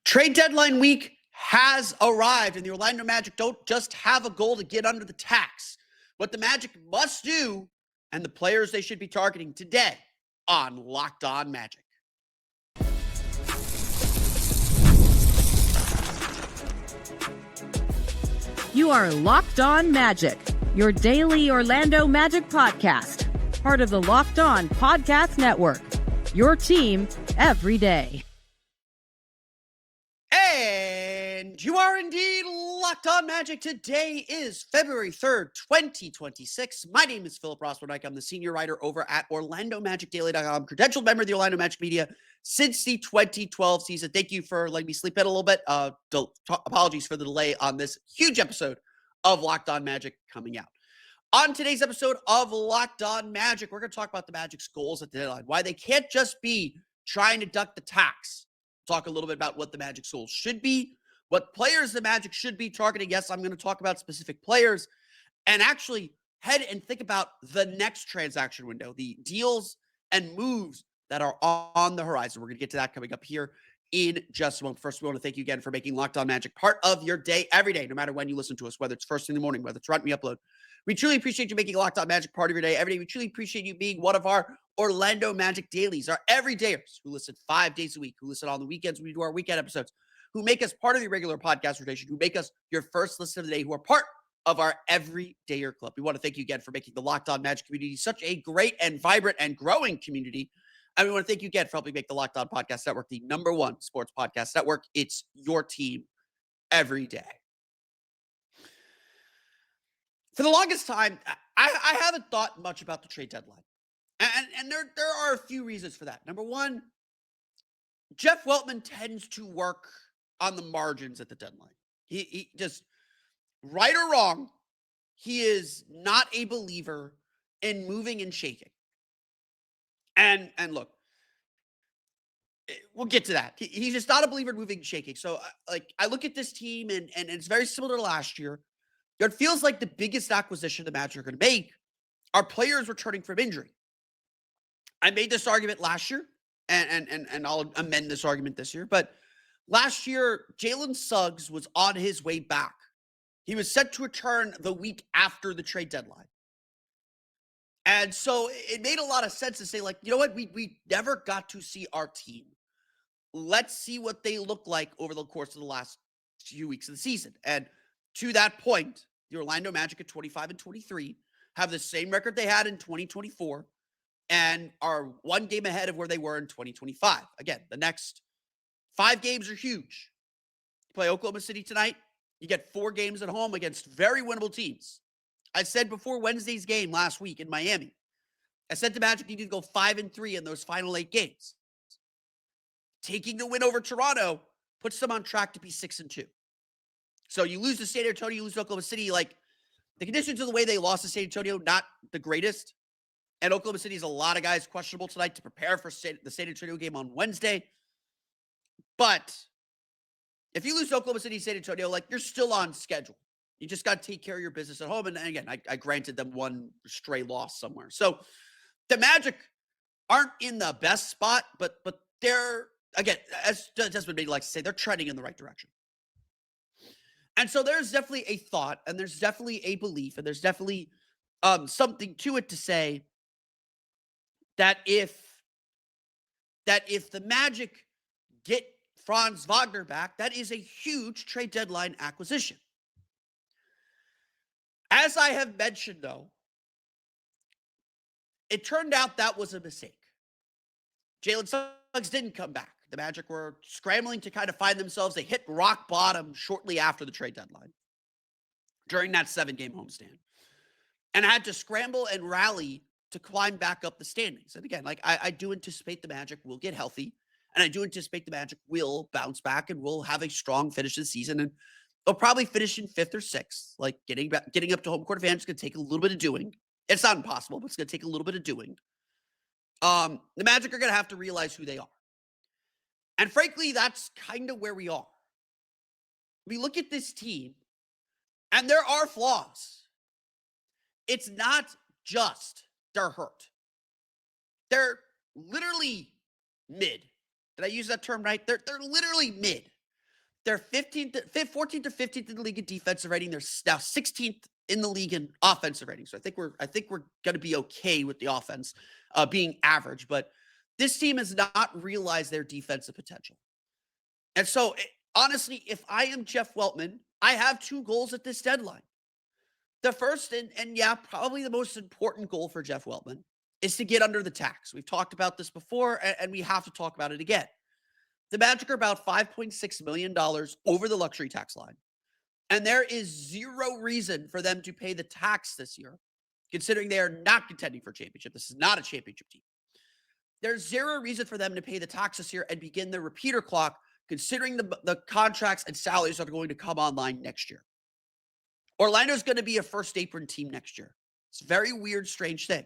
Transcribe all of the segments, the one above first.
Trade deadline week has arrived, and the Orlando Magic don't just have a goal to get under the tax. What the Magic must do, and the players they should be targeting today on Locked On Magic. You are Locked On Magic, your daily Orlando Magic podcast, part of the Locked On Podcast Network, your team every day. And you are indeed Locked On Magic. Today is February 3rd, 2026. My name is Philip Rossman-Reich. I'm the senior writer over at OrlandoMagicDaily.com, credentialed member of the Orlando Magic Media since the 2012 season. Thank you for letting me sleep in a little bit. Apologies for the delay on this huge episode of Locked On Magic coming out. On today's episode of Locked On Magic, we're going to talk about the Magic's goals at the deadline, why they can't just be trying to duck the tax. Talk a little bit about what the Magic's goals should be, what players the Magic should be targeting. Yes, I'm going to talk about specific players and actually head and think about the next transaction window, the deals and moves that are on the horizon. We're going to get to that coming up here in just a moment. First, we want to thank you again for making Locked On Magic part of your day every day, no matter when you listen to us, whether it's first in the morning, whether it's right when we upload. We truly appreciate you making Locked On Magic part of your day every day. We truly appreciate you being one of our Orlando Magic dailies, our everydayers who listen 5 days a week, who listen on the weekends when we do our weekend episodes, who make us part of the regular podcast rotation, who make us your first listen of the day, who are part of our everydayer club. We want to thank you again for making the Locked On Magic community such a great and vibrant and growing community. And we want to thank you again for helping make the Locked On Podcast Network the #1 sports podcast network. It's your team every day. For the longest time, I haven't thought much about the trade deadline. And there are a few reasons for that. Number one, Jeff Weltman tends to work on the margins at the deadline. He just, right or wrong, he is not a believer in moving and shaking. And look, we'll get to that. He's just not a believer in moving and shaking. So, I look at this team, and it's very similar to last year. It feels like the biggest acquisition the Magic are going to make are players returning from injury. I made this argument last year, and I'll amend this argument this year. But last year, Jalen Suggs was on his way back. He was set to return the week after the trade deadline. And so it made a lot of sense to say, you know what? We never got to see our team. Let's see what they look like over the course of the last few weeks of the season. And to that point, the Orlando Magic at 25-23 have the same record they had in 2024 and are one game ahead of where they were in 2025. Again, the next 5 games are huge. You play Oklahoma City tonight. You get 4 games at home against very winnable teams. I said before Wednesday's game last week in Miami, I said the Magic needed to go 5-3 in those final 8 games. Taking the win over Toronto puts them on track to be 6-2. So you lose to San Antonio, you lose to Oklahoma City. The conditions of the way they lost to San Antonio, not the greatest. And Oklahoma City has a lot of guys questionable tonight to prepare for the San Antonio game on Wednesday. But if you lose to Oklahoma City, San Antonio, you're still on schedule. You just got to take care of your business at home. And again, I granted them one stray loss somewhere. So the Magic aren't in the best spot, but they're, again, as Desmond Bain likes to say, they're trending in the right direction. And so there's definitely a thought, and there's definitely a belief, and there's definitely something to it to say that if the Magic get Franz Wagner back, that is a huge trade deadline acquisition. As I have mentioned, though, it turned out that was a mistake. Jalen Suggs didn't come back. The Magic were scrambling to kind of find themselves. They hit rock bottom shortly after the trade deadline during that 7-game homestand and had to scramble and rally to climb back up the standings. And again, I do anticipate the Magic will get healthy, and I do anticipate the Magic will bounce back and will have a strong finish to the season. And they'll probably finish in 5th or 6th. Getting up to home court advantage is going to take a little bit of doing. It's not impossible, but it's going to take a little bit of doing. The Magic are going to have to realize who they are. And frankly, that's kind of where we are. We look at this team, and there are flaws. It's not just they're hurt. They're literally mid. Did I use that term right? They're literally mid. They're 14th or 15th in the league in defensive rating. They're now 16th in the league in offensive rating. So I think we're going to be okay with the offense being average. But this team has not realized their defensive potential. And so, honestly, if I am Jeff Weltman, I have two goals at this deadline. The first and yeah, probably the most important goal for Jeff Weltman is to get under the tax. We've talked about this before, and we have to talk about it again. The Magic are about $5.6 million over the luxury tax line. And there is zero reason for them to pay the tax this year, considering they are not contending for a championship. This is not a championship team. There's zero reason for them to pay the tax this year and begin the repeater clock, considering the contracts and salaries that are going to come online next year. Orlando's going to be a first apron team next year. It's a very weird, strange thing.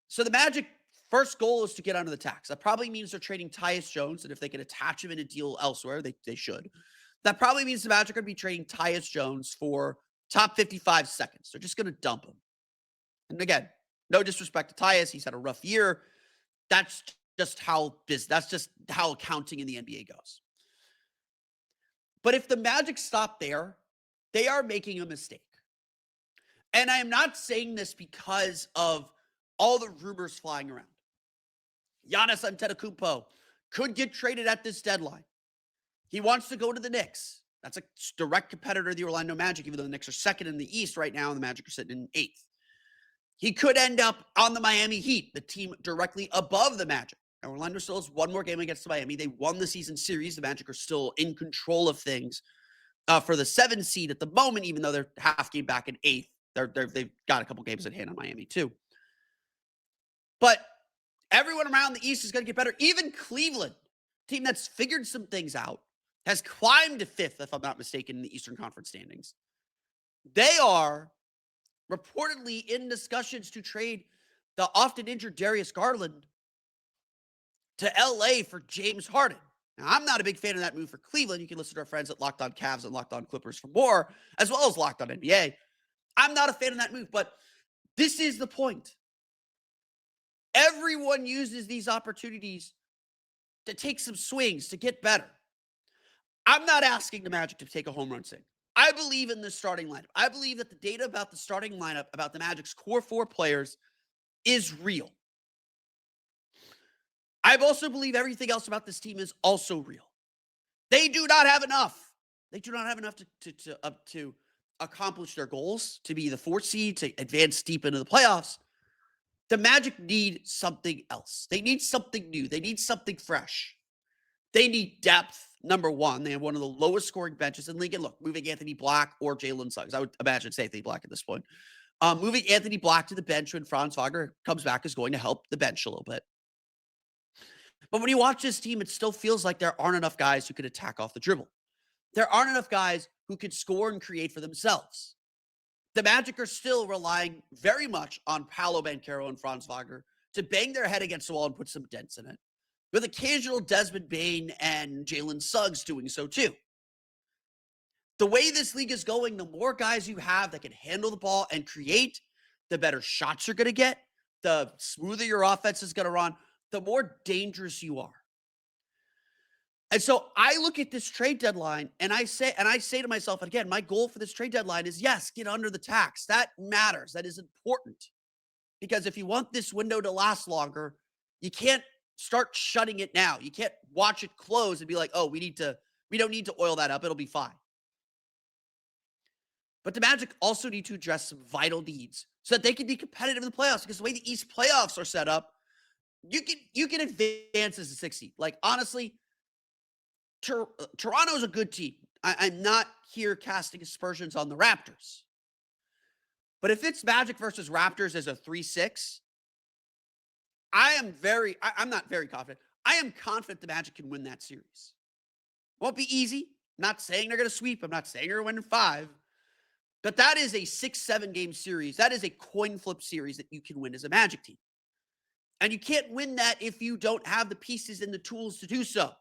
So the Magic first goal is to get under the tax. That probably means they're trading Tyus Jones, and if they can attach him in a deal elsewhere, they should. That probably means the Magic are going to be trading Tyus Jones for top 55 seconds. They're just going to dump him. And again, no disrespect to Tyus. He's had a rough year. That's just how accounting in the NBA goes. But if the Magic stop there, they are making a mistake. And I am not saying this because of all the rumors flying around. Giannis Antetokounmpo could get traded at this deadline. He wants to go to the Knicks. That's a direct competitor to the Orlando Magic, even though the Knicks are second in the East right now, and the Magic are sitting in eighth. He could end up on the Miami Heat, the team directly above the Magic. And Orlando still has one more game against Miami. They won the season series. The Magic are still in control of things for the 7 seed at the moment, even though they're half game back in eighth. They've got a couple games at hand on Miami too. But everyone around the East is going to get better. Even Cleveland, team that's figured some things out, has climbed to fifth, if I'm not mistaken, in the Eastern Conference standings. They are reportedly in discussions to trade the often injured Darius Garland to LA for James Harden. Now, I'm not a big fan of that move for Cleveland. You can listen to our friends at Locked On Cavs and Locked On Clippers for more, as well as Locked On NBA. I'm not a fan of that move, but this is the point. Everyone uses these opportunities to take some swings, to get better. I'm not asking the Magic to take a home run swing. I believe in the starting lineup. I believe that the data about the starting lineup, about the Magic's core 4 players, is real. I also believe everything else about this team is also real. They do not have enough. They do not have enough to accomplish their goals, to be the 4th seed, to advance deep into the playoffs. The Magic need something else. They need something new. They need something fresh. They need depth, number one. They have one of the lowest scoring benches in the league. And look, moving Anthony Black or Jalen Suggs, I would imagine it's Anthony Black at this point. Moving Anthony Black to the bench when Franz Wagner comes back is going to help the bench a little bit. But when you watch this team, it still feels like there aren't enough guys who could attack off the dribble. There aren't enough guys who could score and create for themselves. The Magic are still relying very much on Paolo, Banchero, and Franz Wagner to bang their head against the wall and put some dents in it, with occasional Desmond Bane and Jalen Suggs doing so too. The way this league is going, the more guys you have that can handle the ball and create, the better shots you're going to get, the smoother your offense is going to run, the more dangerous you are. And so I look at this trade deadline and I say to myself, and again, my goal for this trade deadline is, yes, get under the tax. That matters. That is important. Because if you want this window to last longer, you can't start shutting it now. You can't watch it close and be like, oh, we don't need to oil that up. It'll be fine. But the Magic also need to address some vital needs so that they can be competitive in the playoffs. Because the way the East playoffs are set up, you can advance as a 6 seed. Like, honestly, Toronto is a good team. I'm not here casting aspersions on the Raptors. But if it's Magic versus Raptors as a 3-6, I'm not very confident. I am confident the Magic can win that series. Won't be easy. I'm not saying they're going to sweep. I'm not saying they're going to win in 5. But that is a 6-7 game series. That is a coin flip series that you can win as a Magic team. And you can't win that if you don't have the pieces and the tools to do so.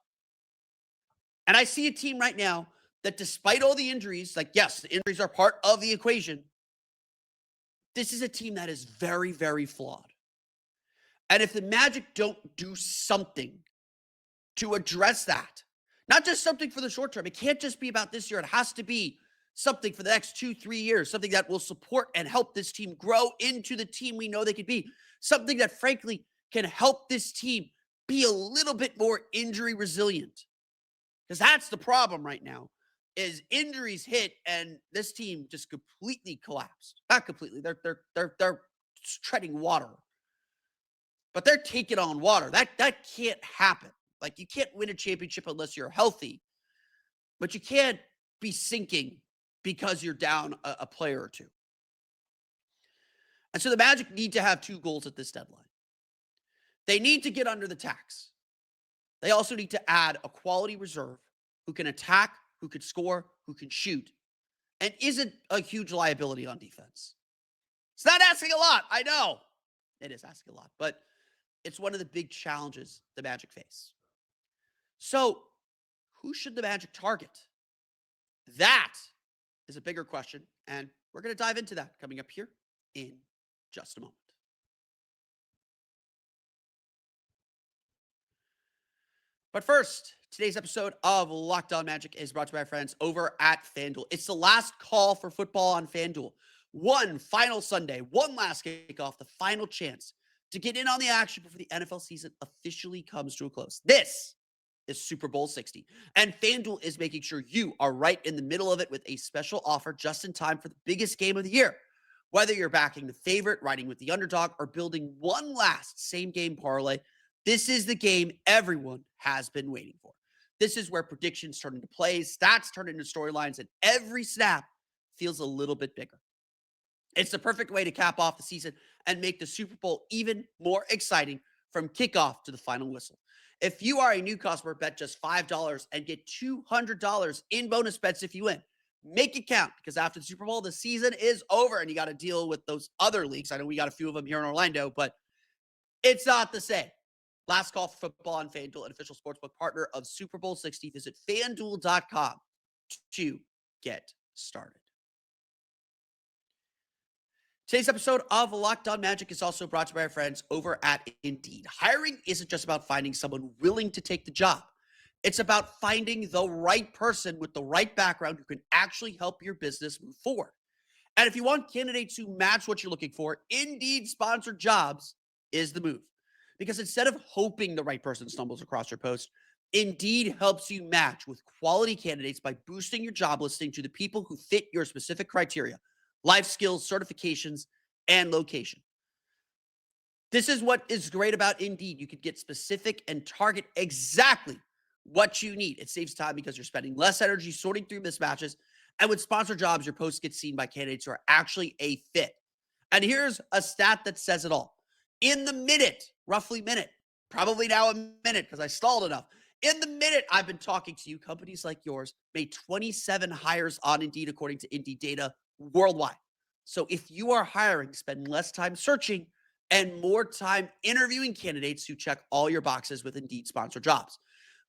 And I see a team right now that, despite all the injuries, like, yes, the injuries are part of the equation. This is a team that is very, very flawed. And if the Magic don't do something to address that, Not just something for the short term. It can't just be about this year. It has to be something for the next 2-3 years, something that will support and help this team grow into the team we know they could be. Something that, frankly, can help this team be a little bit more injury resilient. Because that's the problem right now, is injuries hit and this team just completely collapsed. Not completely. They're treading water. But they're taking on water. That can't happen. Like, you can't win a championship unless you're healthy. But you can't be sinking because you're down a player or two. And so the Magic need to have two goals at this deadline. They need to get under the tax. They also need to add a quality reserve who can attack, who can score, who can shoot, and isn't a huge liability on defense. It's not asking a lot. I know it is asking a lot, but it's one of the big challenges the Magic face. So who should the Magic target? That is a bigger question, and we're going to dive into that coming up here in just a moment. But first, today's episode of Locked On Magic is brought to you by our friends over at FanDuel. It's the last call for football on FanDuel. One final Sunday, one last kickoff, the final chance to get in on the action before the NFL season officially comes to a close. This is Super Bowl 60, and FanDuel is making sure you are right in the middle of it with a special offer just in time for the biggest game of the year. Whether you're backing the favorite, riding with the underdog, or building one last same-game parlay, this is the game everyone has been waiting for. This is where predictions turn into plays, stats turn into storylines, and every snap feels a little bit bigger. It's the perfect way to cap off the season and make the Super Bowl even more exciting from kickoff to the final whistle. If you are a new customer, bet just $5 and get $200 in bonus bets if you win. Make it count, because after the Super Bowl, the season is over and you got to deal with those other leagues. I know we got a few of them here in Orlando, but it's not the same. Last call for football on FanDuel, an official sportsbook partner of Super Bowl 60. Visit FanDuel.com to get started. Today's episode of Locked On Magic is also brought to you by our friends over at Indeed. Hiring isn't just about finding someone willing to take the job. It's about finding the right person with the right background who can actually help your business move forward. And if you want candidates who match what you're looking for, Indeed-sponsored jobs is the move. Because instead of hoping the right person stumbles across your post, Indeed helps you match with quality candidates by boosting your job listing to the people who fit your specific criteria: life skills, certifications, and location. This is what is great about Indeed. You can get specific and target exactly what you need. It saves time because you're spending less energy sorting through mismatches. And with sponsored jobs, your posts get seen by candidates who are actually a fit. And here's a stat that says it all. In the minute, roughly minute, probably now a minute because I stalled enough. In the minute I've been talking to you, companies like yours made 27 hires on Indeed, according to Indeed data worldwide. So if you are hiring, spend less time searching and more time interviewing candidates who check all your boxes with Indeed sponsored jobs.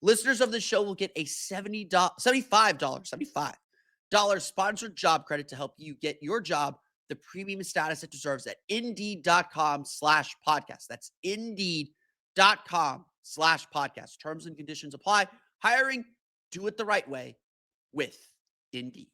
Listeners of the show will get a $75 sponsored job credit to help you get your job the premium status it deserves at Indeed.com/podcast. That's Indeed.com/podcast. Terms and conditions apply. Hiring, do it the right way with Indeed.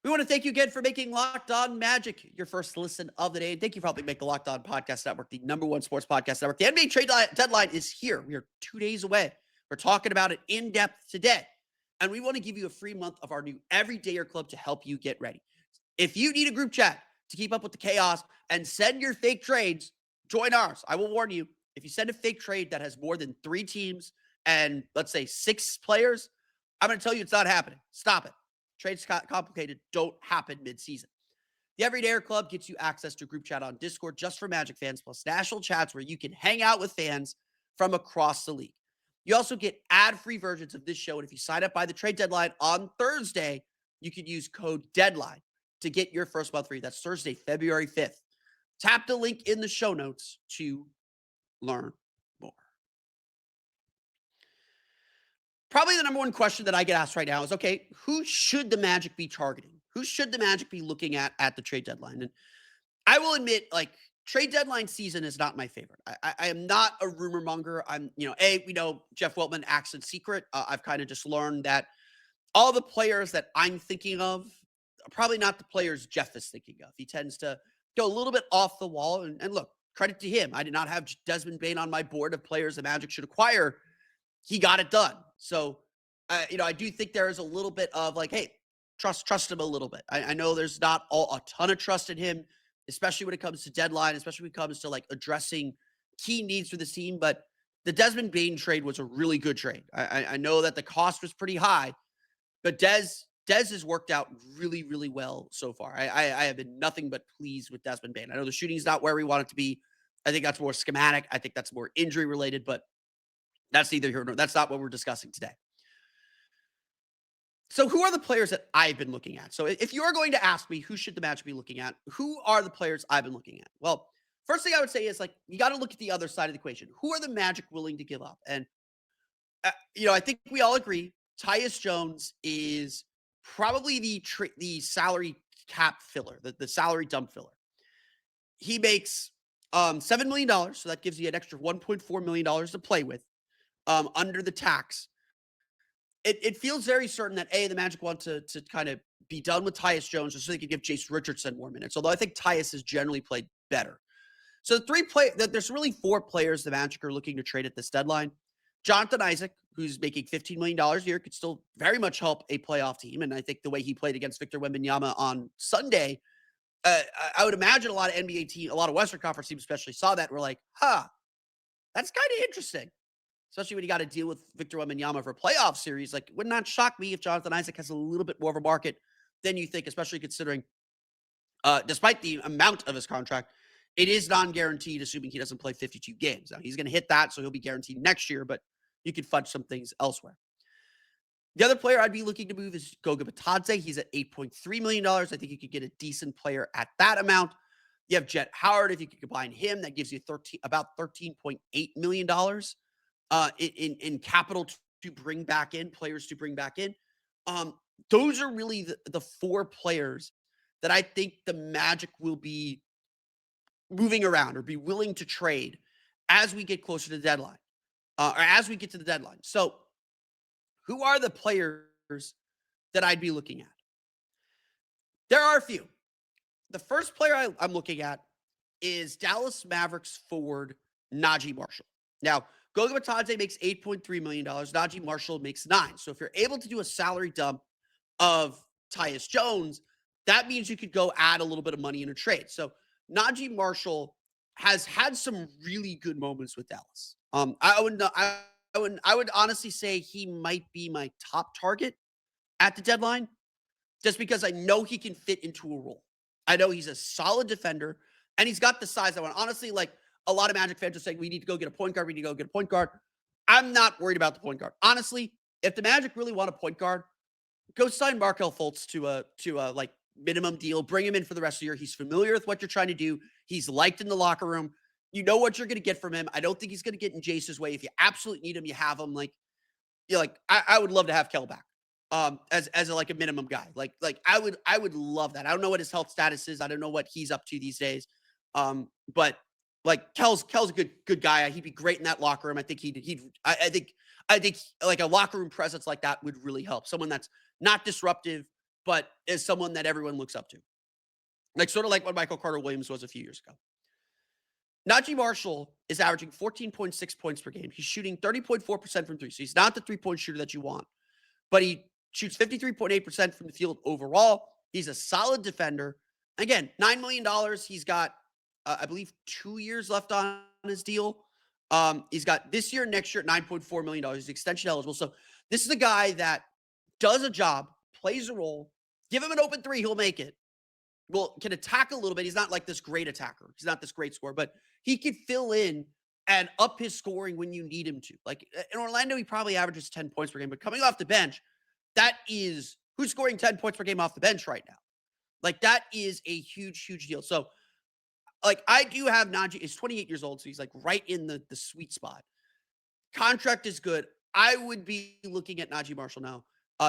We want to thank you again for making Locked On Magic your first listen of the day. And thank you for helping make the Locked On Podcast Network the #1 sports podcast network. The NBA trade deadline is here. We are 2 days away. We're talking about it in depth today. And we want to give you a free month of our new Everydayer Club to help you get ready. If you need a group chat to keep up with the chaos and send your fake trades, join ours. I will warn you, if you send a fake trade that has more than 3 teams and, let's say, 6 players, I'm going to tell you it's not happening. Stop it. Trades complicated don't happen mid-season. The Everydayer Club gets you access to group chat on Discord just for Magic fans, plus national chats where you can hang out with fans from across the league. You also get ad-free versions of this show, and if you sign up by the trade deadline on Thursday, you can use code DEADLINE to get your first month free. That's Thursday, February 5th. Tap the link in the show notes to learn more. Probably the #1 question that I get asked right now is, okay, who should the Magic be targeting? Who should the Magic be looking at the trade deadline? And I will admit, like, trade deadline season is not my favorite. I am not a rumor monger. We know Jeff Weltman acts in secret. I've kind of just learned that all the players that I'm thinking of are probably not the players Jeff is thinking of. He tends to go a little bit off the wall. And look, credit to him. I did not have Desmond Bane on my board of players the Magic should acquire. He got it done. So, I do think there is a little bit of like, hey, trust him a little bit. I know there's not a ton of trust in him, especially when it comes to deadline, especially when it comes to like addressing key needs for this team. But the Desmond Bane trade was a really good trade. I know that the cost was pretty high, but Dez has worked out really, really well so far. I have been nothing but pleased with Desmond Bane. I know the shooting's not where we want it to be. I think that's more schematic. I think that's more injury related, but that's neither here nor that's not what we're discussing today. So who are the players that I've been looking at? So if you are going to ask me who should the Magic be looking at, who are the players I've been looking at? Well, first thing I would say is like you got to look at the other side of the equation. Who are the Magic willing to give up? And I think we all agree Tyus Jones is probably the salary cap filler, the salary dump filler. He makes $7 million, so that gives you an extra $1.4 million to play with under the tax. It feels very certain that the Magic want to kind of be done with Tyus Jones just so they can give Jason Richardson more minutes. Although I think Tyus has generally played better. So there's really 4 players the Magic are looking to trade at this deadline. Jonathan Isaac, who's making $15 million a year, could still very much help a playoff team. And I think the way he played against Victor Wembanyama on Sunday, I would imagine a lot of NBA teams, a lot of Western Conference teams especially saw that and were like, that's kind of interesting. Especially when you got to deal with Victor Wembanyama for a playoff series. Like, it would not shock me if Jonathan Isaac has a little bit more of a market than you think, especially considering, despite the amount of his contract, it is non-guaranteed, assuming he doesn't play 52 games. Now, he's going to hit that, so he'll be guaranteed next year, but you can fudge some things elsewhere. The other player I'd be looking to move is Goga Bitadze. He's at $8.3 million. I think you could get a decent player at that amount. You have Jet Howard. If you could combine him, that gives you about $13.8 million in capital to bring back in, players to bring back in. Those are really the 4 players that I think the Magic will be moving around or be willing to trade as we get closer to the deadline, or as we get to the deadline. So who are the players that I'd be looking at? There are a few. The first player I'm looking at is Dallas Mavericks forward Najee Marshall. Now, Goga Bitadze makes $8.3 million. Najee Marshall makes $9 million. So if you're able to do a salary dump of Tyus Jones, that means you could go add a little bit of money in a trade. So Najee Marshall has had some really good moments with Dallas. I would honestly say he might be my top target at the deadline, just because I know he can fit into a role. I know he's a solid defender, and he's got the size I want. Honestly, like a lot of Magic fans are saying, we need to go get a point guard. We need to go get a point guard. I'm not worried about the point guard. Honestly, if the Magic really want a point guard, go sign Markelle Fultz to a like minimum deal. Bring him in for the rest of the year. He's familiar with what you're trying to do. He's liked in the locker room. You know what you're going to get from him. I don't think he's going to get in Jace's way. If you absolutely need him, you have him. Like, I would love to have Kel back as a minimum guy. Like I would love that. I don't know what his health status is. I don't know what he's up to these days. But like Kel's a good guy. He'd be great in that locker room. I think I think like a locker room presence like that would really help. Someone that's not disruptive, but is someone that everyone looks up to. Like sort of like what Michael Carter-Williams was a few years ago. Najee Marshall is averaging 14.6 points per game. He's shooting 30.4% from 3. So he's not the 3-point shooter that you want, but he shoots 53.8% from the field overall. He's a solid defender. Again, $9 million. He's got, I believe, 2 years left on his deal. He's got this year, next year, $9.4 million. He's extension eligible. So this is a guy that does a job, plays a role. Give him an open 3, he'll make it. Well, can attack a little bit. He's not like this great attacker. He's not this great scorer, but he can fill in and up his scoring when you need him to. Like in Orlando, he probably averages 10 points per game, but coming off the bench, that is who's scoring 10 points per game off the bench right now. Like that is a huge, huge deal. So like I do have Najee. He's 28 years old, so he's like right in the sweet spot. Contract is good. I would be looking at Najee Marshall now.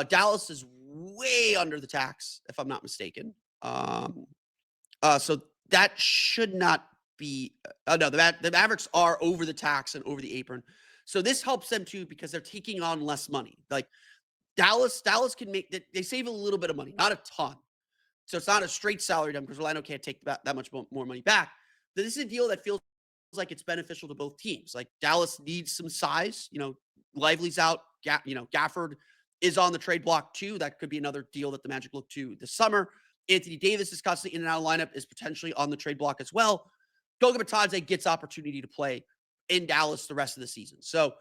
Dallas is way under the tax, if I'm not mistaken. So that should not be no, the Mavericks are over the tax and over the apron. So this helps them too because they're taking on less money. Like Dallas can make they save a little bit of money, not a ton. So it's not a straight salary dump because Orlando can't take that much more money back. But this is a deal that feels like it's beneficial to both teams. Like Dallas needs some size. Lively's out. Gafford is on the trade block too. That could be another deal that the Magic look to this summer. Anthony Davis is constantly in and out of lineup, is potentially on the trade block as well. Goga Bitadze gets opportunity to play in Dallas the rest of the season. So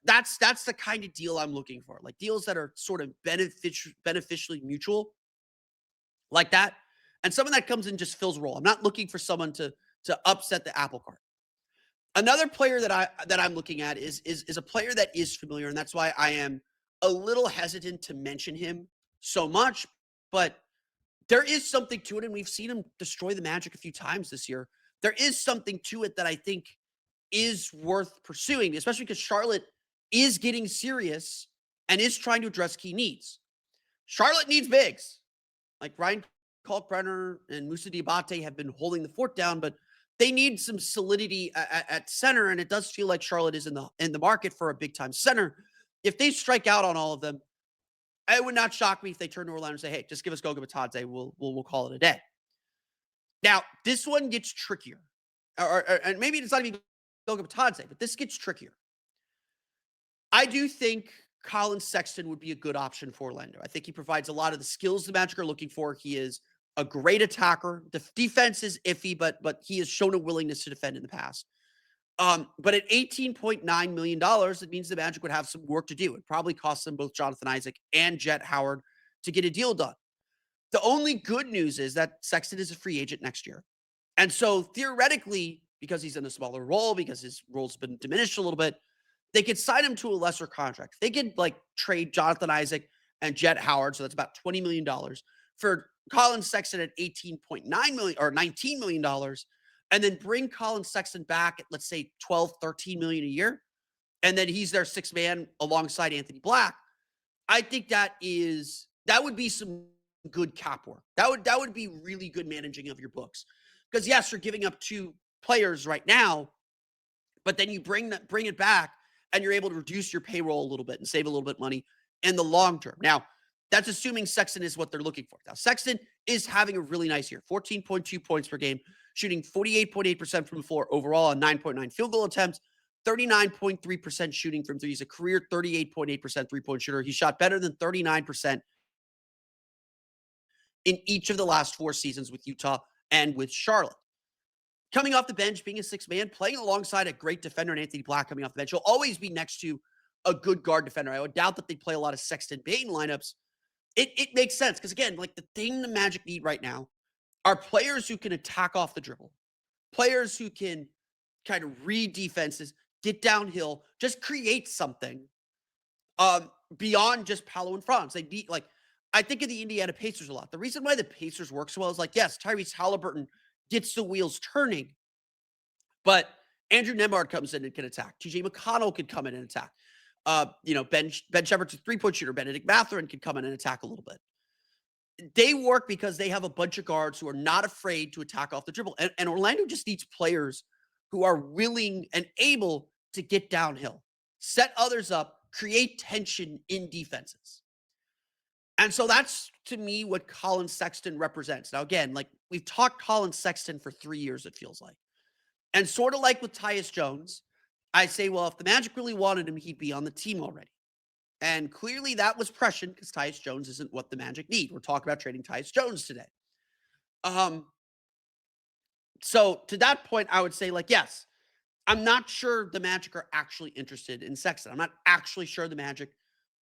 that's the kind of deal I'm looking for. Like deals that are sort of beneficially mutual like that. And someone that comes in just fills a role. I'm not looking for someone to upset the apple cart. Another player that I'm looking at is a player that is familiar, and that's why I am a little hesitant to mention him so much. But there is something to it, and we've seen him destroy the Magic a few times this year. There is something to it that I think is worth pursuing, especially because Charlotte is getting serious and is trying to address key needs. Charlotte needs bigs. Like Ryan Kalkbrenner and Moussa Diabate have been holding the fort down, but they need some solidity at center, and it does feel like Charlotte is in the market for a big-time center. If they strike out on all of them, it would not shock me if they turn to Orlando and say, hey, just give us Goga Bitadze. We'll call it a day. Now, this one gets trickier. And maybe it's not even Goga Bitadze, but this gets trickier. I do think Colin Sexton would be a good option for Orlando. I think he provides a lot of the skills the Magic are looking for. He is a great attacker. The defense is iffy, but he has shown a willingness to defend in the past. But at $18.9 million, it means the Magic would have some work to do. It probably costs them both Jonathan Isaac and Jet Howard to get a deal done. The only good news is that Sexton is a free agent next year. And so theoretically, because he's in a smaller role, because his role's been diminished a little bit, they could sign him to a lesser contract. They could trade Jonathan Isaac and Jet Howard, so that's about $20 million, for Colin Sexton at $18.9 million or $19 million, and then bring Colin Sexton back at, let's say, $12, $13 million a year. And then he's their sixth man alongside Anthony Black. I think that would be some good cap work. That would be really good managing of your books. Because yes, you're giving up two players right now, but then you bring it back and you're able to reduce your payroll a little bit and save a little bit of money in the long term. Now, that's assuming Sexton is what they're looking for. Now, Sexton is having a really nice year, 14.2 points per game, shooting 48.8% from the floor overall on 9.9 field goal attempts, 39.3% shooting from three. He's a career 38.8% three-point shooter. He shot better than 39% in each of the last 4 seasons with Utah and with Charlotte. Coming off the bench, being a sixth man, playing alongside a great defender in Anthony Black coming off the bench. He'll always be next to a good guard defender. I would doubt that they play a lot of Sexton Bain lineups. It makes sense because, again, the thing the Magic need right now are players who can attack off the dribble, players who can kind of read defenses, get downhill, just create something beyond just Paolo and Franz. They need, I think of the Indiana Pacers a lot. The reason why the Pacers work so well is yes, Tyrese Halliburton gets the wheels turning, but Andrew Nembhard comes in and can attack. TJ McConnell could come in and attack. Ben Shepherd's a three-point shooter. Benedict Mathurin could come in and attack a little bit. They work because they have a bunch of guards who are not afraid to attack off the dribble. And Orlando just needs players who are willing and able to get downhill, set others up, create tension in defenses. And so that's, to me, what Colin Sexton represents. Now, again, we've talked Colin Sexton for 3 years, it feels like. And sort of like with Tyus Jones, I say, well, if the Magic really wanted him, he'd be on the team already. And clearly that was prescient because Tyus Jones isn't what the Magic need. We're talking about trading Tyus Jones today. So to that point, I would say, yes, I'm not sure the Magic are actually interested in Sexton. I'm not actually sure the Magic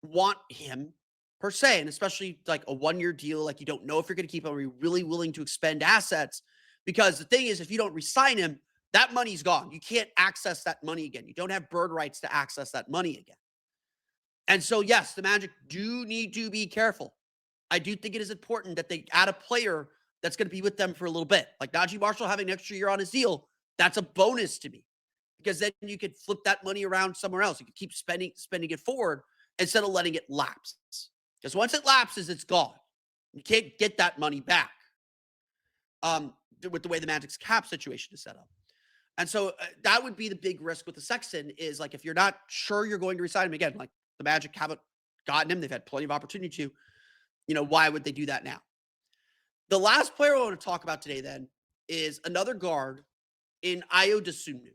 want him per se, and especially a 1-year deal. You don't know if you're going to keep him. Are you really willing to expend assets? Because the thing is, if you don't re-sign him, that money's gone. You can't access that money again. You don't have bird rights to access that money again. And so, yes, the Magic do need to be careful. I do think it is important that they add a player that's going to be with them for a little bit. Like Najee Marshall having an extra year on his deal, that's a bonus to me. Because then you could flip that money around somewhere else. You could keep spending it forward instead of letting it lapse. Because once it lapses, it's gone. You can't get that money back. with the way the Magic's cap situation is set up. And so that would be the big risk with the Sexton is like, if you're not sure you're going to resign him again, like the Magic haven't gotten him, they've had plenty of opportunity to, why would they do that now? The last player I want to talk about today then is another guard in Ayo Dosunmu.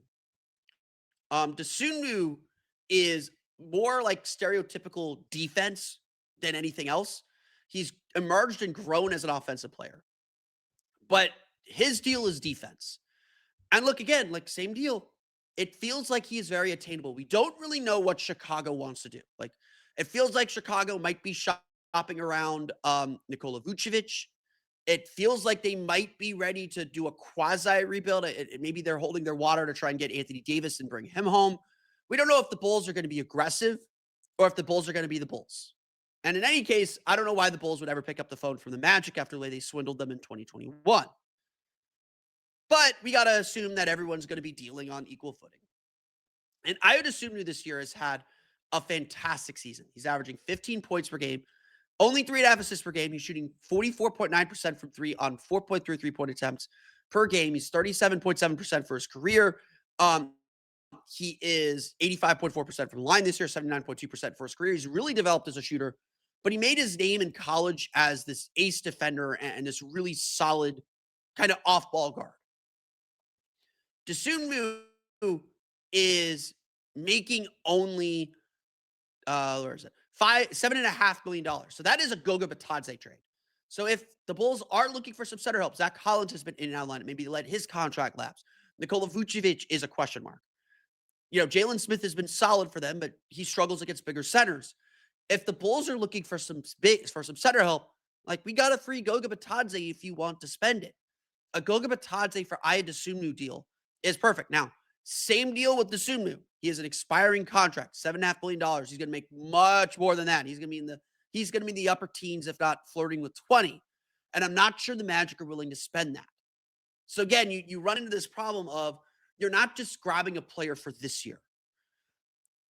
Dosunmu is more like stereotypical defense than anything else. He's emerged and grown as an offensive player, but his deal is defense. And look, again, like same deal. It feels like he is very attainable. We don't really know what Chicago wants to do. Like it feels like Chicago might be shopping around Nikola Vucevic. It feels like they might be ready to do a quasi rebuild. Maybe they're holding their water to try and get Anthony Davis and bring him home. We don't know if the Bulls are going to be aggressive or if the Bulls are going to be the Bulls. And in any case, I don't know why the Bulls would ever pick up the phone from the Magic after the way they swindled them in 2021. But we got to assume that everyone's going to be dealing on equal footing. And I would assume this year has had a fantastic season. He's averaging 15 points per game, only 3.5 assists per game. He's shooting 44.9% from three on 4.3 3-point attempts per game. He's 37.7% for his career. He is 85.4% from the line this year, 79.2% for his career. He's really developed as a shooter, but he made his name in college as this ace defender and this really solid kind of off-ball guard. Dosunmu is making only where is it? $7.5 million. So that is a Goga Batadze trade. So if the Bulls are looking for some center help, Zach Collins has been in and out of line. Maybe let his contract lapse. Nikola Vucevic is a question mark. Jalen Smith has been solid for them, but he struggles against bigger centers. If the Bulls are looking for some center help, like we got a free Goga Batadze if you want to spend it. A Goga Batadze for Ayo Dosunmu deal is perfect. Now, same deal with Dosunmu. He has an expiring contract, $7.5 million. He's going to make much more than that. He's going to be in the upper teens, if not flirting with 20. And I'm not sure the Magic are willing to spend that. So again, you run into this problem of you're not just grabbing a player for this year.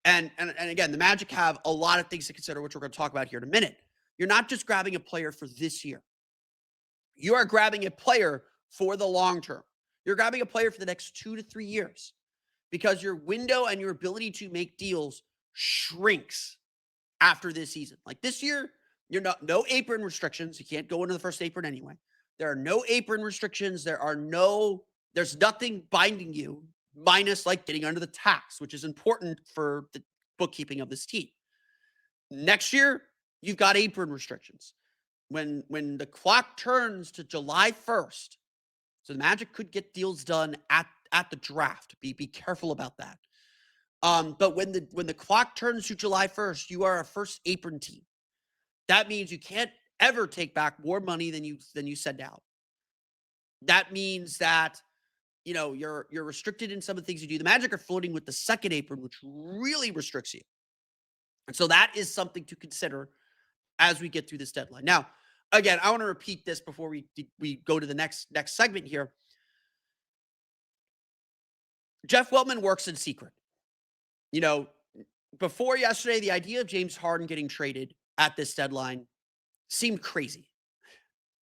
And again, the Magic have a lot of things to consider, which we're going to talk about here in a minute. You're not just grabbing a player for this year. You are grabbing a player for the long term. You're grabbing a player for the next 2 to 3 years because your window and your ability to make deals shrinks after this season. Like this year, no apron restrictions. You can't go into the first apron anyway. There are no apron restrictions. There's nothing binding you minus like getting under the tax, which is important for the bookkeeping of this team. Next year, you've got apron restrictions. When the clock turns to July 1st, so the Magic could get deals done at the draft. Be careful about that. But when the clock turns to July 1st, you are a first apron team. That means you can't ever take back more money than you send out. That means that you're restricted in some of the things you do. The Magic are floating with the second apron, which really restricts you. And so that is something to consider as we get through this deadline. Now, again, I want to repeat this before we go to the next segment here. Jeff Weltman works in secret. Before yesterday, the idea of James Harden getting traded at this deadline seemed crazy.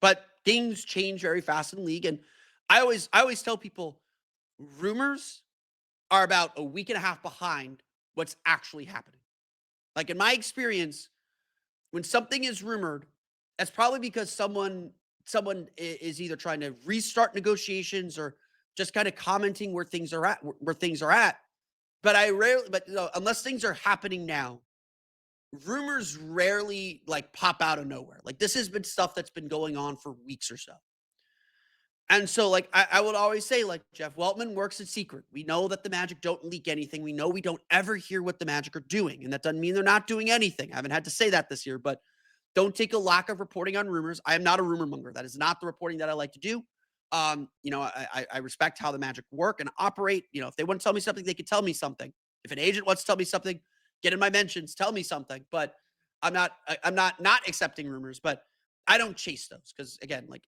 But things change very fast in the league. And I always tell people rumors are about a week and a half behind what's actually happening. Like in my experience, when something is rumored, that's probably because someone is either trying to restart negotiations or just kind of commenting where things are at. But unless things are happening now, rumors rarely like pop out of nowhere. Like this has been stuff that's been going on for weeks or so. And so like I would always say, like, Jeff Weltman works in secret. We know that the Magic don't leak anything. We know we don't ever hear what the Magic are doing. And that doesn't mean they're not doing anything. I haven't had to say that this year, but don't take a lack of reporting on rumors. I am not a rumor monger. That is not the reporting that I like to do. I respect how the Magic work and operate. If they want to tell me something, they can tell me something. If an agent wants to tell me something, get in my mentions, tell me something. But I'm not accepting rumors, but I don't chase those because, again, like,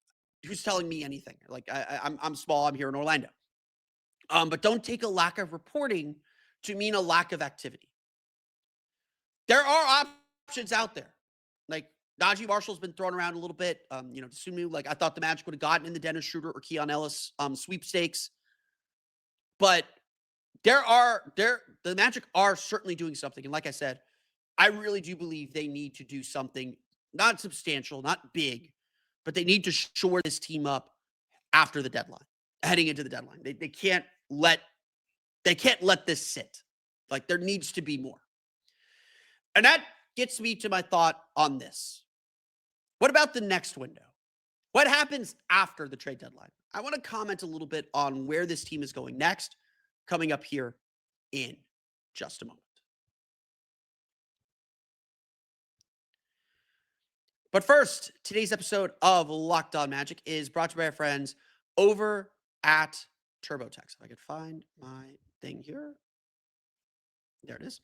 who's telling me anything? Like I'm small. I'm here in Orlando. But don't take a lack of reporting to mean a lack of activity. There are options out there. Like Najee Marshall's been thrown around a little bit. Sumu, like I thought the Magic would have gotten in the Dennis Schroeder or Keon Ellis sweepstakes. But the Magic are certainly doing something. And like I said, I really do believe they need to do something, not substantial, not big, but they need to shore this team up after the deadline, heading into the deadline. They can't let this sit. Like there needs to be more. And that gets me to my thought on this. What about the next window? What happens after the trade deadline? I want to comment a little bit on where this team is going next, coming up here in just a moment. But first, today's episode of Locked On Magic is brought to you by our friends over at TurboTax. If I could find my thing here. There it is.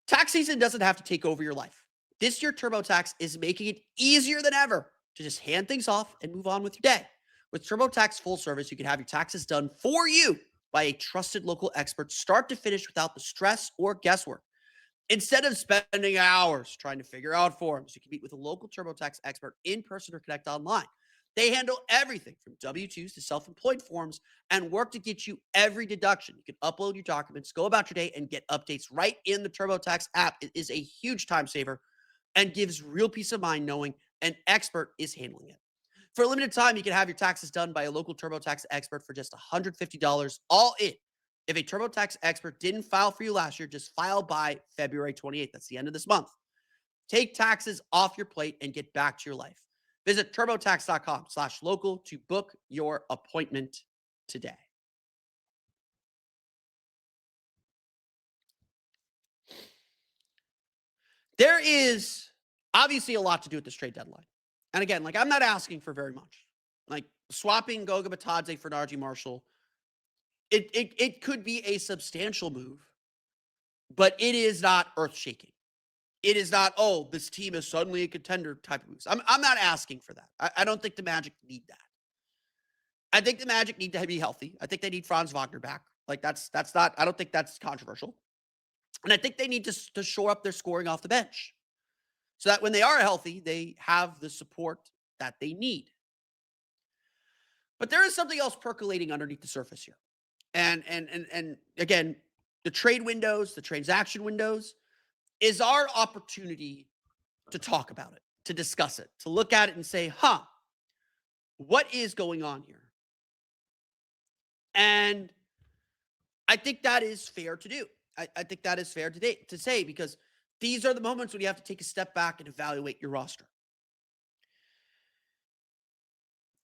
Tax season doesn't have to take over your life. This year, TurboTax is making it easier than ever to just hand things off and move on with your day. With TurboTax Full Service, you can have your taxes done for you by a trusted local expert, start to finish without the stress or guesswork. Instead of spending hours trying to figure out forms, you can meet with a local TurboTax expert in person or connect online. They handle everything from W-2s to self-employed forms and work to get you every deduction. You can upload your documents, go about your day, and get updates right in the TurboTax app. It is a huge time saver and gives real peace of mind knowing an expert is handling it. For a limited time, you can have your taxes done by a local TurboTax expert for just $150 all in. If a TurboTax expert didn't file for you last year, just file by February 28th. That's the end of this month. Take taxes off your plate and get back to your life. Visit TurboTax.com/local to book your appointment today. There is obviously a lot to do at this trade deadline. And again, like I'm not asking for very much. Like swapping Goga Batadze for Najee Marshall, it could be a substantial move, but it is not earth-shaking. It is not, oh, this team is suddenly a contender type of moves. I'm not asking for that. I don't think the Magic need that. I think the Magic need to be healthy. I think they need Franz Wagner back. Like that's not, I don't think that's controversial. And I think they need to shore up their scoring off the bench so that when they are healthy, they have the support that they need. But there is something else percolating underneath the surface here. And again, the trade windows, the transaction windows is our opportunity to talk about it, to discuss it, to look at it and say, what is going on here? And I think that is fair to do. I think that is fair to say because these are the moments when you have to take a step back and evaluate your roster.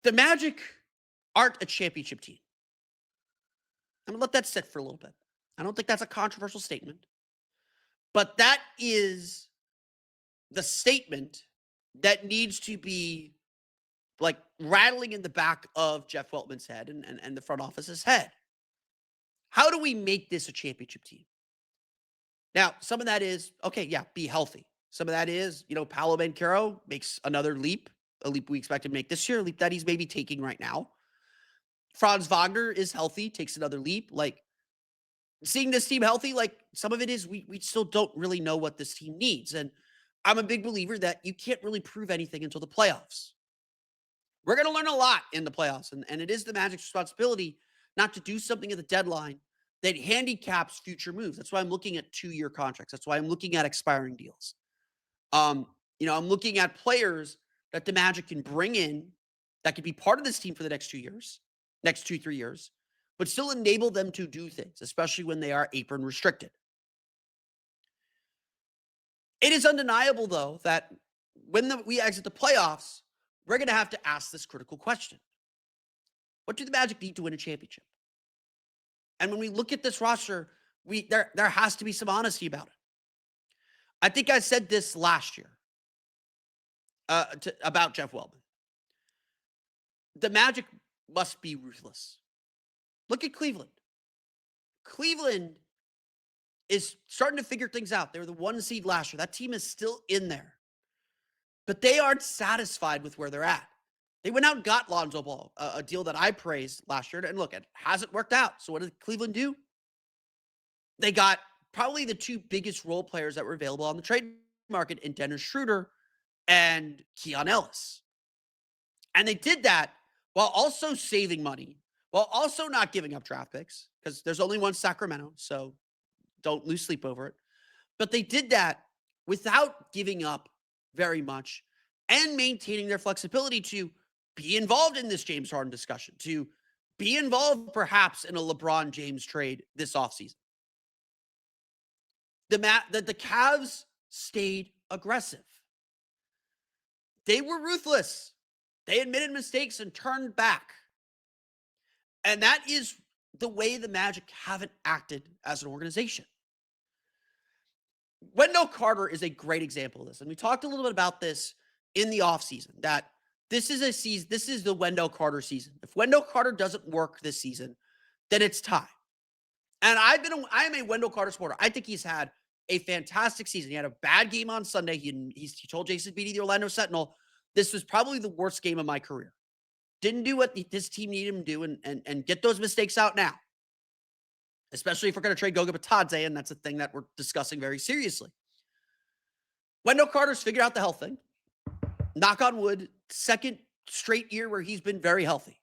The Magic aren't a championship team. I'm going to let that sit for a little bit. I don't think that's a controversial statement. But that is the statement that needs to be like rattling in the back of Jeff Weltman's head and the front office's head. How do we make this a championship team? Now, some of that is, okay, yeah, be healthy. Some of that is, Paolo Banchero makes another leap, a leap we expect him to make this year, a leap that he's maybe taking right now. Franz Wagner is healthy, takes another leap. Like, seeing this team healthy, like some of it is we still don't really know what this team needs. And I'm a big believer that you can't really prove anything until the playoffs. We're going to learn a lot in the playoffs. And it is the Magic's responsibility not to do something at the deadline that handicaps future moves. That's why I'm looking at 2-year contracts. That's why I'm looking at expiring deals. I'm looking at players that the Magic can bring in that could be part of this team for the next 2 years, next 2-3 years, but still enable them to do things, especially when they are apron restricted. It is undeniable, though, that when we exit the playoffs, we're going to have to ask this critical question. What do the Magic need to win a championship? And when we look at this roster, there has to be some honesty about it. I think I said this last year about Jeff Weltman. The Magic must be ruthless. Look at Cleveland. Cleveland is starting to figure things out. They were the 1 seed last year. That team is still in there. But they aren't satisfied with where they're at. They went out and got Lonzo Ball, a deal that I praised last year. And look, it hasn't worked out. So what did Cleveland do? They got probably the 2 biggest role players that were available on the trade market in Dennis Schroeder and Keon Ellis. And they did that while also saving money, while also not giving up draft picks, because there's only one Sacramento, so don't lose sleep over it. But they did that without giving up very much and maintaining their flexibility to be involved in this James Harden discussion, to be involved perhaps in a LeBron James trade this offseason. The Cavs stayed aggressive. They were ruthless. They admitted mistakes and turned back. And that is the way the Magic haven't acted as an organization. Wendell Carter is a great example of this. And we talked a little bit about this in the offseason, that this is the Wendell Carter season. If Wendell Carter doesn't work this season, then it's time. And I am a Wendell Carter supporter. I think he's had a fantastic season. He had a bad game on Sunday. He told Jason Beatty, the Orlando Sentinel, this was probably the worst game of my career. Didn't do what this team needed him to do and get those mistakes out now. Especially if we're going to trade Goga Batadze, and that's a thing that we're discussing very seriously. Wendell Carter's figured out the health thing. Knock on wood, second straight year where he's been very healthy.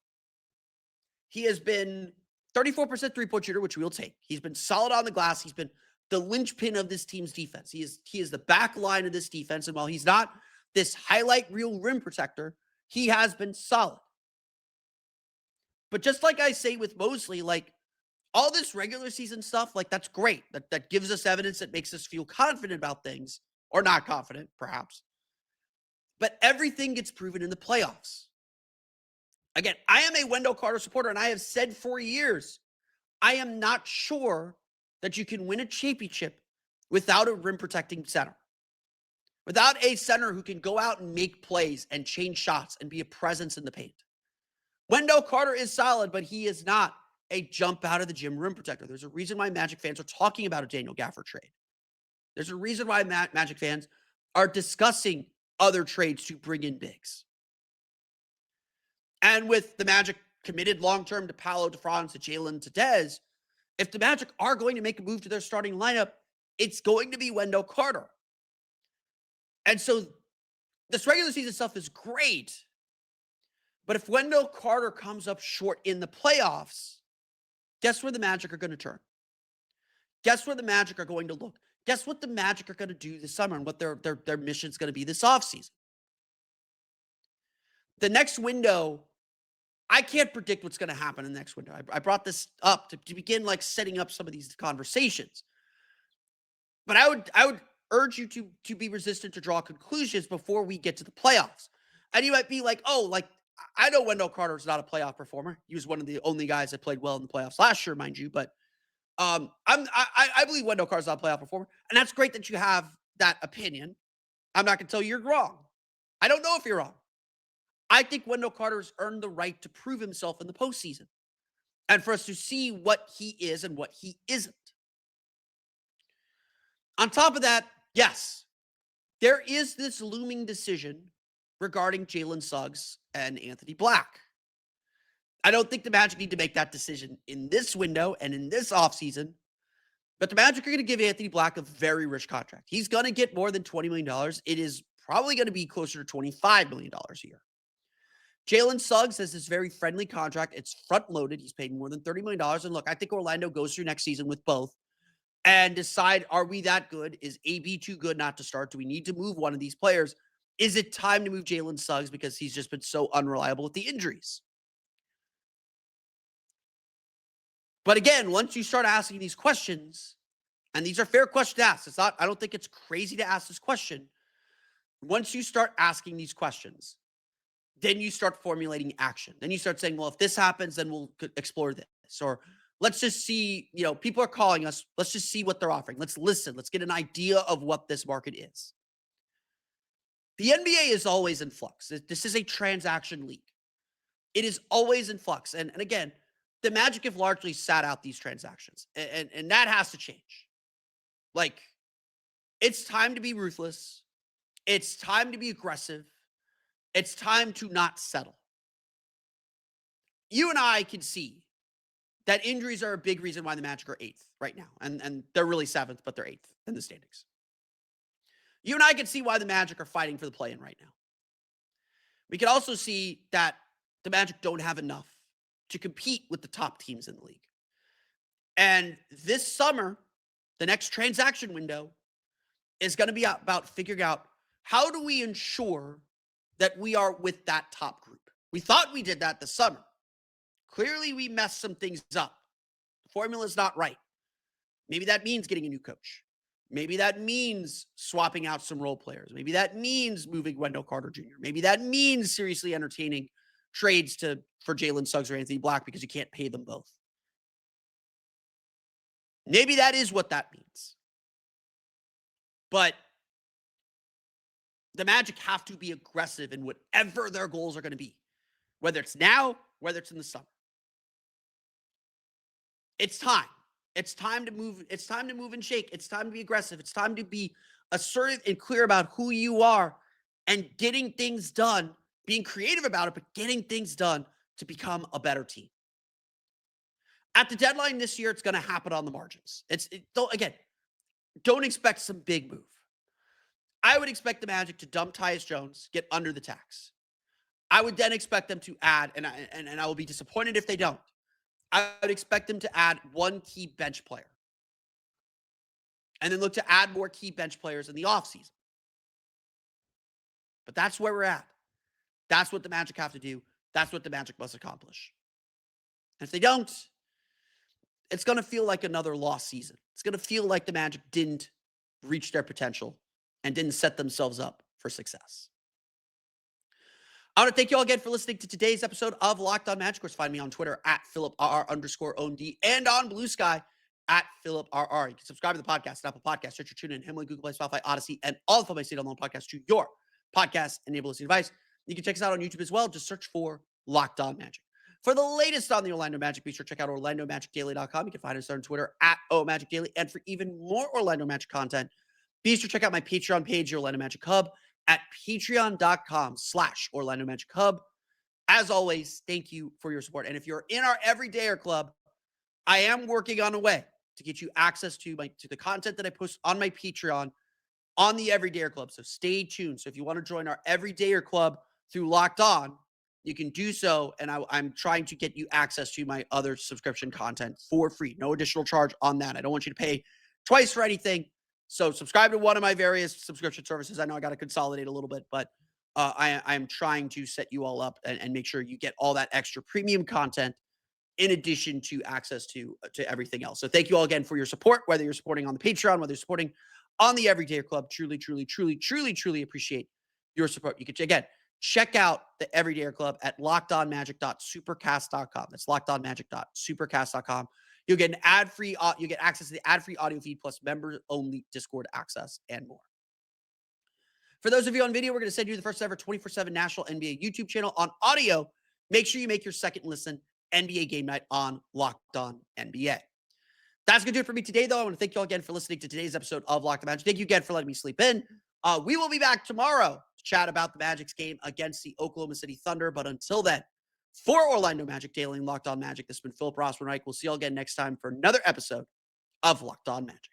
He has been 34% three-point shooter, which we'll take. He's been solid on the glass. He's been the linchpin of this team's defense. He is the back line of this defense, and while he's not this highlight reel rim protector, he has been solid. But just like I say with Mosley, like, all this regular season stuff, like, that's great. That gives us evidence that makes us feel confident about things, or not confident, perhaps. But everything gets proven in the playoffs. Again, I am a Wendell Carter supporter, and I have said for years, I am not sure that you can win a championship without a rim-protecting center. Without a center who can go out and make plays and change shots and be a presence in the paint. Wendell Carter is solid, but he is not a jump out of the gym rim protector. There's a reason why Magic fans are talking about a Daniel Gafford trade. There's a reason why Magic fans are discussing other trades to bring in bigs. And with the Magic committed long-term to Paolo, to Franz, to Jalen, to Dez, if the Magic are going to make a move to their starting lineup, it's going to be Wendell Carter. And so this regular season stuff is great. But if Wendell Carter comes up short in the playoffs, guess where the Magic are going to turn? Guess where the Magic are going to look? Guess what the Magic are going to do this summer and what their mission's going to be this offseason? The next window, I can't predict what's going to happen in the next window. I brought this up to begin like setting up some of these conversations. But I would urge you to be resistant to draw conclusions before we get to the playoffs. And you might be like, oh, like, I know Wendell Carter is not a playoff performer. He was one of the only guys that played well in the playoffs last year, mind you. But I believe Wendell Carter's not a playoff performer. And that's great that you have that opinion. I'm not going to tell you you're wrong. I don't know if you're wrong. I think Wendell Carter's earned the right to prove himself in the postseason and for us to see what he is and what he isn't. On top of that, yes, there is this looming decision regarding Jalen Suggs and Anthony Black. I don't think the Magic need to make that decision in this window and in this offseason, but the Magic are going to give Anthony Black a very rich contract. He's going to get more than $20 million. It is probably going to be closer to $25 million a year. Jalen Suggs has this very friendly contract. It's front-loaded. He's paid more than $30 million. And look, I think Orlando goes through next season with both and decide, are we that good? Is AB too good not to start? Do we need to move one of these players? Is it time to move Jalen Suggs because he's just been so unreliable with the injuries? But again, once you start asking these questions, and these are fair questions to ask, I don't think it's crazy to ask this question. Once you start asking these questions, then you start formulating action. Then you start saying, well, if this happens, then we'll explore this. Or let's just see, people are calling us. Let's just see what they're offering. Let's listen. Let's get an idea of what this market is. The NBA is always in flux. This is a transaction league. It is always in flux. And again, the Magic have largely sat out these transactions. And that has to change. Like, it's time to be ruthless. It's time to be aggressive. It's time to not settle. You and I can see that injuries are a big reason why the Magic are 8th right now. And they're really 7th, but they're 8th in the standings. You and I can see why the Magic are fighting for the play-in right now. We can also see that the Magic don't have enough to compete with the top teams in the league. And this summer, the next transaction window is going to be about figuring out how do we ensure that we are with that top group. We thought we did that this summer. Clearly, we messed some things up. The formula is not right. Maybe that means getting a new coach. Maybe that means swapping out some role players. Maybe that means moving Wendell Carter Jr. Maybe that means seriously entertaining trades for Jalen Suggs or Anthony Black because you can't pay them both. Maybe that is what that means. But the Magic have to be aggressive in whatever their goals are going to be, whether it's now, whether it's in the summer. It's time. It's time to move. It's time to move and shake. It's time to be aggressive. It's time to be assertive and clear about who you are and getting things done, being creative about it, but getting things done to become a better team. At the deadline this year, it's going to happen on the margins. Don't expect some big move. I would expect the Magic to dump Tyus Jones, get under the tax. I would then expect them to add, and I will be disappointed if they don't. I would expect them to add one key bench player. And then look to add more key bench players in the offseason. But that's where we're at. That's what the Magic have to do. That's what the Magic must accomplish. And if they don't, it's going to feel like another lost season. It's going to feel like the Magic didn't reach their potential and didn't set themselves up for success. I want to thank you all again for listening to today's episode of Locked On Magic. Of course, find me on Twitter at @PhilipRR_OMD and on Blue Sky at PhilipRR. You can subscribe to the podcast, Apple Podcasts, Stitcher, TuneIn, Himalaya, Google Play, Spotify, Odyssey, and all the my state online podcasts to your podcast-enabled listening device. You can check us out on YouTube as well. Just search for Locked On Magic. For the latest on the Orlando Magic, be sure to check out OrlandoMagicDaily.com. You can find us on Twitter at OMagicDaily. And for even more Orlando Magic content, be sure to check out my Patreon page, your Orlando Magic Hub, at patreon.com/Orlando Magic Hub. As always, thank you for your support. And if you're in our Everydayer Club, I am working on a way to get you access to the content that I post on my Patreon on the Everydayer Club. So stay tuned. So if you want to join our Everydayer Club through Locked On, you can do so. And I'm trying to get you access to my other subscription content for free. No additional charge on that. I don't want you to pay twice for anything. So subscribe to one of my various subscription services. I know I got to consolidate a little bit, but I am trying to set you all up and make sure you get all that extra premium content in addition to access to everything else. So thank you all again for your support, whether you're supporting on the Patreon, whether you're supporting on the Everydayer Club. Truly, truly, truly, truly, truly appreciate your support. You can, again, check out the Everydayer Club at lockedonmagic.supercast.com. That's lockedonmagic.supercast.com. You'll get you get access to the ad-free audio feed plus members-only Discord access and more. For those of you on video, we're going to send you the first ever 24/7 national NBA YouTube channel. On audio, make sure you make your second listen NBA Game Night on Locked On NBA. That's going to do it for me today, though. I want to thank you all again for listening to today's episode of Locked On Magic. Thank you again for letting me sleep in. We will be back tomorrow to chat about the Magic's game against the Oklahoma City Thunder. But until then, for Orlando Magic Daily and Locked On Magic, this has been Philip Rossman-Reich. We'll see you all again next time for another episode of Locked On Magic.